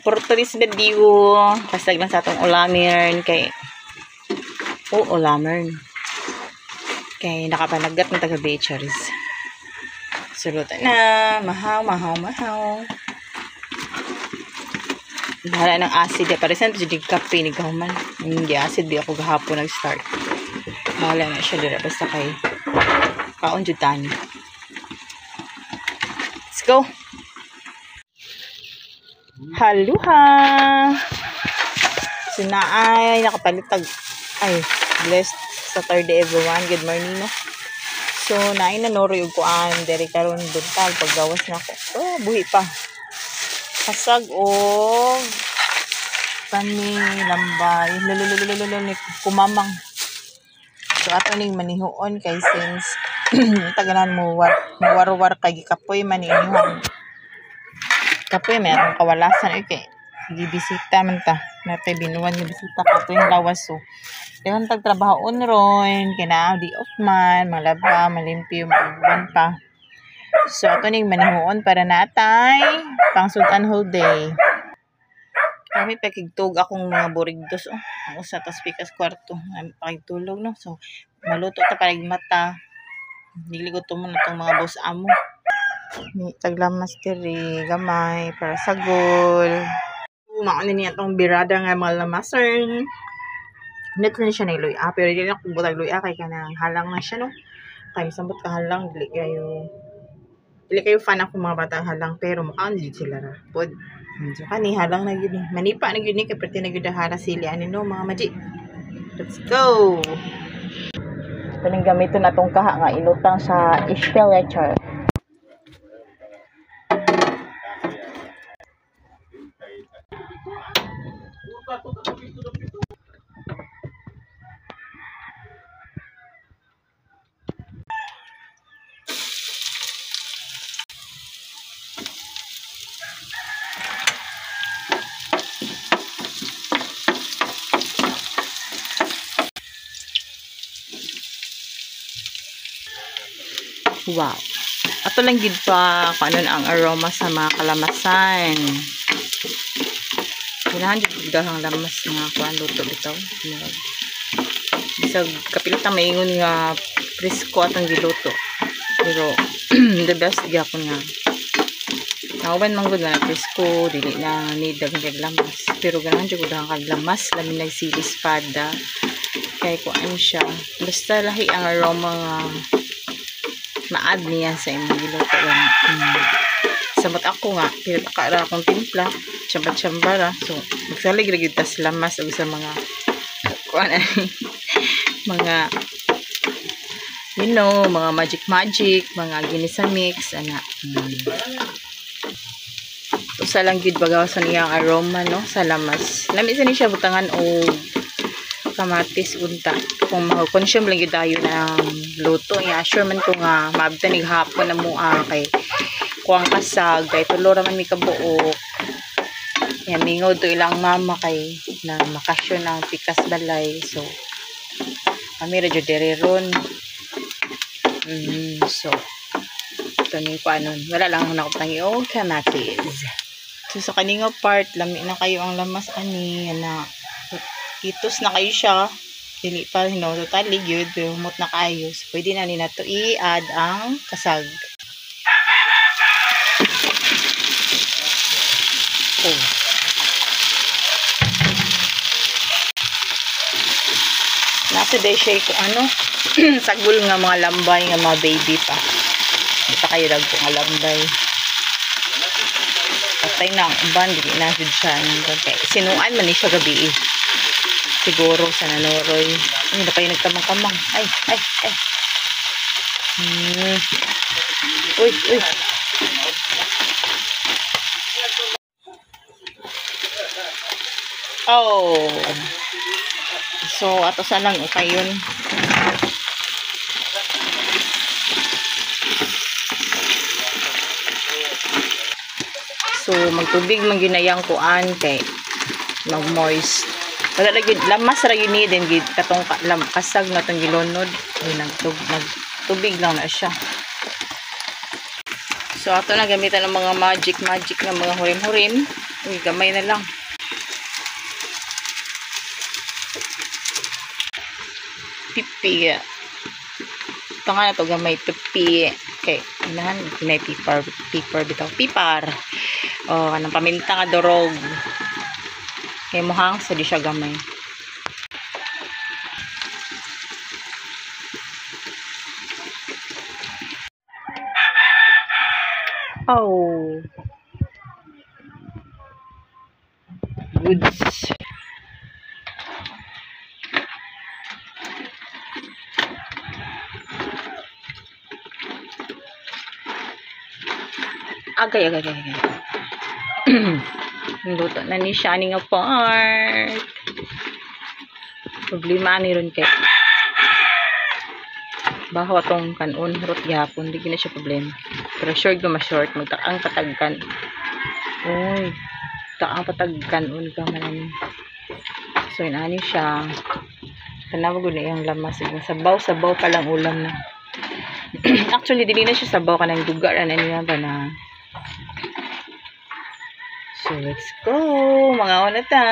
For today's video, kasag lang sa atong ulamern kay ulamern. Kay nakapanagat ng taga Beacheries. Sulutan na, mahaw. Bahala ng acid. Paresan ito yung kape ni Gahuman. Hindi acid, di ako gahapon nag-start. Bahala na siya dira. Basta kay kaon jutan. Let's go! Haluha! Sinaay, nakapalitag. Ay, blessed Saturday everyone. Good morning, no? So, nain na noro yung kuan. Dere karon buntal. Paggawas na ako. Oh, buhi pa. Kasag o kani lambay. Kumamang. So, ato ning manihuon kay since tagalan mo war kay gikapoy man inyong kapoy meron kawalasan okay gibisita man ta natay binuwan ni bisita kapoy yung lawas so dayon tagtrabaho ron kina di off man malaba malimpyo magban pa so ato ning manihuon para natay pang sudan whole day kami pakigtug akong mga burigdos ang usa tas pikas kwarto pakigtulog no so maluto ta para mata niligot mo na itong mga boss amo. Taglamas diri, gamay, para sagol. Makunin niya itong birada nga mga lamasern. Hindi ko na siya nailuya. Pero hindi na kung butag luya kay kanang halang na siya, no? Kaya sambot ka halang, dili kayo fan ako mga batang halang, pero mukhang hindi sila ra. Pod. So, kani halang na yun. Manipa na yun, kaya pati na yun dahara sili. Ano, no, mga maji. Let's go! Ito nang gamitin na itong kaha nga inutang sa Ispelecher. Wow. Ato lang gid pa kung ano ang aroma sa mga kalamasan. Kailangan gid dahang lamas nga kuan luto bitaw. Bisag kapilit ang maingon nga presko atong giluto. Pero the best gyapon nga. Nauban man gud nga presko, dili na need dagdag lamas. Pero ganahan jud dahang kag lamas, lamin nagsili espada. Kay kuan siya. Basta lahi ang aroma nga ma-add niya sa imong giluto lang. Samot ako nga, pinakara akong timpla, chambat-chambara. So, magsalig lagi tas lamas o sa mga mga you know, mga magic, mga ginisa mix, ana. Usa lang gid bagawasan iyang aroma no sa lamas. Lami sa ni siya butangan o kamatis unta kung mag-consume lang yun tayo ng luto niya sure man ko nga maabtanig hapon na mua kay kuang kasag kay tulo raman mi kabuok yan mingod to ilang mama kay na makasyon ng pikas balay so kami radyo deriron so ito ni paano wala lang na ko tangi o kamatis so sa kaninga part lami na kayo ang lamas ani na itos na kayo siya dili pa totally good pero humot na kayo so pwede na nila to i-add ang kasag nasa day siya kung ano sagol nga mga lambay nga mga baby pa ito kayo lang kung lambay patay na ang uban dili na siya okay. Sinuan man ni siya gabi siguro sa nanoroy. Hindi na kayo nagkamang-kamang. Ay. Uy. Oh. So, ato sa lang okay yun. So, magtubig man ginayang kuan kay mag-moist. Wala lagi lamas ra yun din gid katong kasag na tong gilunod nagtubig lang na siya. So ato na gamitan ng mga magic na mga hurim-hurim Uy, gamay na lang. Pipi. Ito nga na to, gamay. Pipi. Okay. Inahan, may pipar. Pipar bitaw. Pipar. O, anong paminta nga dorog. Kaya muhang sa di siya gamay. Oh. Goods. Agay. Luto na ni siya nga part. Problema ni ron kay baho atong kanon rot gihapon, di na siya problema. Pero short go ma-short magtaang patagkan. Oy, taang patagkan un ka man. So inani siya. Tanaw gud na iyang lamas, sabaw pa lang ulam na. Actually dili na siya sabaw kanang dugar ana niya ba na. So let's go, mga una ta.